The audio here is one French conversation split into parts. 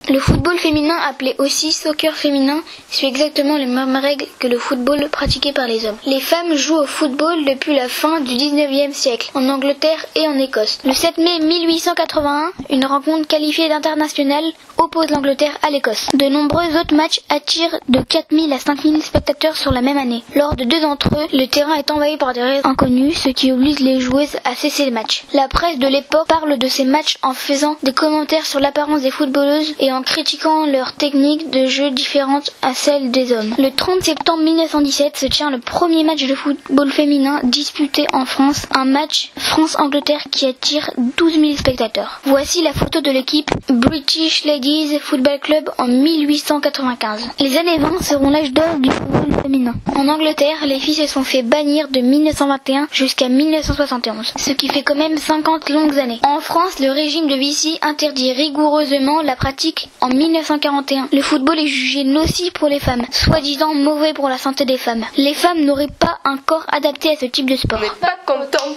Le football féminin, appelé aussi soccer féminin, suit exactement les mêmes règles que le football pratiqué par les hommes. Les femmes jouent au football depuis la fin du 19e siècle, en Angleterre et en Écosse. Le 7 mai 1881, une rencontre qualifiée d'internationale oppose l'Angleterre à l'Écosse. De nombreux autres matchs attirent de 4000 à 5000 spectateurs sur la même année. Lors de 2 d'entre eux, le terrain est envahi par des raisons inconnues, ce qui oblige les joueuses à cesser le match. La presse de l'époque parle de ces matchs en faisant des commentaires sur l'apparence des footballeuses et en critiquant leurs techniques de jeu différentes à celles des hommes. Le 30 septembre 1917 se tient le premier match de football féminin disputé en France, un match France-Angleterre qui attire 12 000 spectateurs. Voici la photo de l'équipe British Ladies Football Club en 1895. Les années 20 seront l'âge d'or du football féminin. En Angleterre, les filles se sont fait bannir de 1921 jusqu'à 1971, ce qui fait quand même 50 longues années. En France, le régime de Vichy interdit rigoureusement la pratique en 1941. Le football est jugé nocif pour les femmes, soi-disant mauvais pour la santé des femmes. Les femmes n'auraient pas un corps adapté à ce type de sport. On n'est pas content.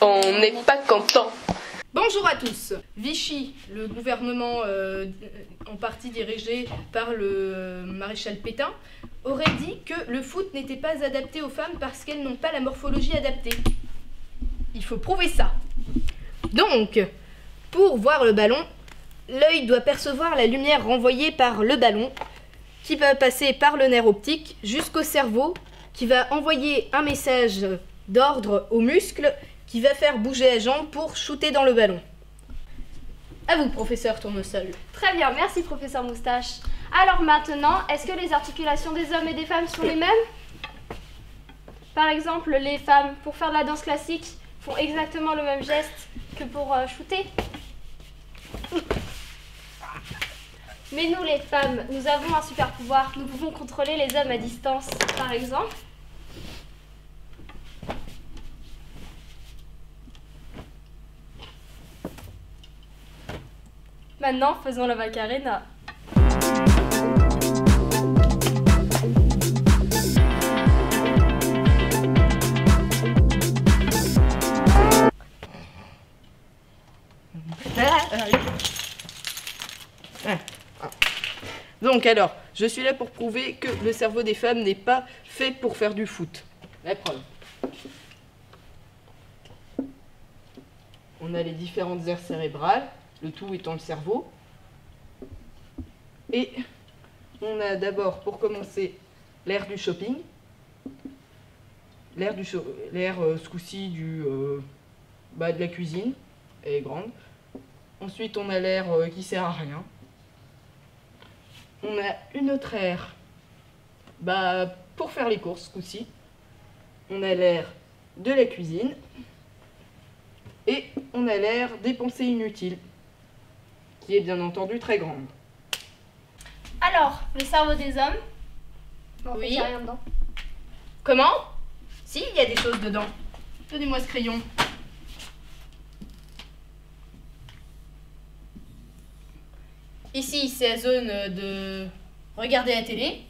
On n'est pas content. Bonjour à tous. Vichy, le gouvernement en partie dirigé par le maréchal Pétain, aurait dit que le foot n'était pas adapté aux femmes parce qu'elles n'ont pas la morphologie adaptée. Il faut prouver ça. Donc, pour voir le ballon, l'œil doit percevoir la lumière renvoyée par le ballon, qui va passer par le nerf optique jusqu'au cerveau, qui va envoyer un message d'ordre aux muscles, qui va faire bouger la jambe pour shooter dans le ballon. À vous, professeur Tournesol. Très bien, merci professeur Moustache. Alors maintenant, est-ce que les articulations des hommes et des femmes sont les mêmes? Par exemple, les femmes, pour faire de la danse classique, font exactement le même geste que pour shooter. Mais nous, les femmes, nous avons un super pouvoir. Nous pouvons contrôler les hommes à distance. Par exemple, maintenant, faisons la Macarena. Donc alors, je suis là pour prouver que le cerveau des femmes n'est pas fait pour faire du foot. La preuve. On a les différentes aires cérébrales, le tout étant le cerveau. Et on a d'abord, pour commencer, l'aire du shopping. L'aire ce coup-ci de la cuisine, elle est grande. Ensuite, on a l'aire qui sert à rien. On a une autre aire pour faire les courses, ce coup-ci. On a l'aire de la cuisine. Et on a l'aire des pensées inutiles, qui est bien entendu très grande. Alors, le cerveau des hommes? Non, oui. Il n'y a rien dedans. Comment? Si, il y a des choses dedans. Donnez-moi ce crayon. Ici, c'est la zone de regarder la télé.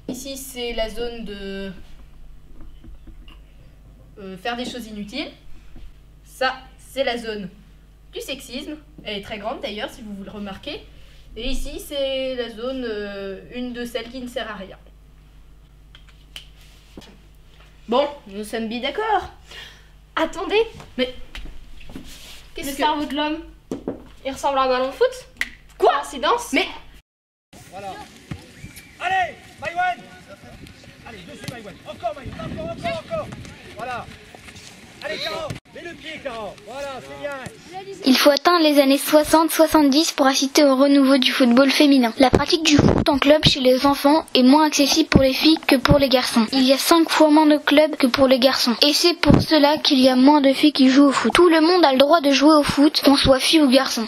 Ici, c'est la zone de faire des choses inutiles. Ça, c'est la zone du sexisme. Elle est très grande d'ailleurs, si vous le remarquez. Et ici, c'est la zone, une de celles qui ne sert à rien. Bon, nous sommes bien d'accord. Attendez, Mais le cerveau de l'homme, il ressemble à un ballon de foot? Quoi? Coïncidence? Mais voilà. Allez, Maïwen. Allez, dessus Maïwen. Encore Maïwen, encore. Voilà. Allez, Caro. Mets le pied, Caro. Voilà, c'est bien. Il faut atteindre les années 60-70 pour assister au renouveau du football féminin. La pratique du foot en club chez les enfants est moins accessible pour les filles que pour les garçons. Il y a 5 fois moins de clubs que pour les garçons. Et c'est pour cela qu'il y a moins de filles qui jouent au foot. Tout le monde a le droit de jouer au foot, qu'on soit fille ou garçon.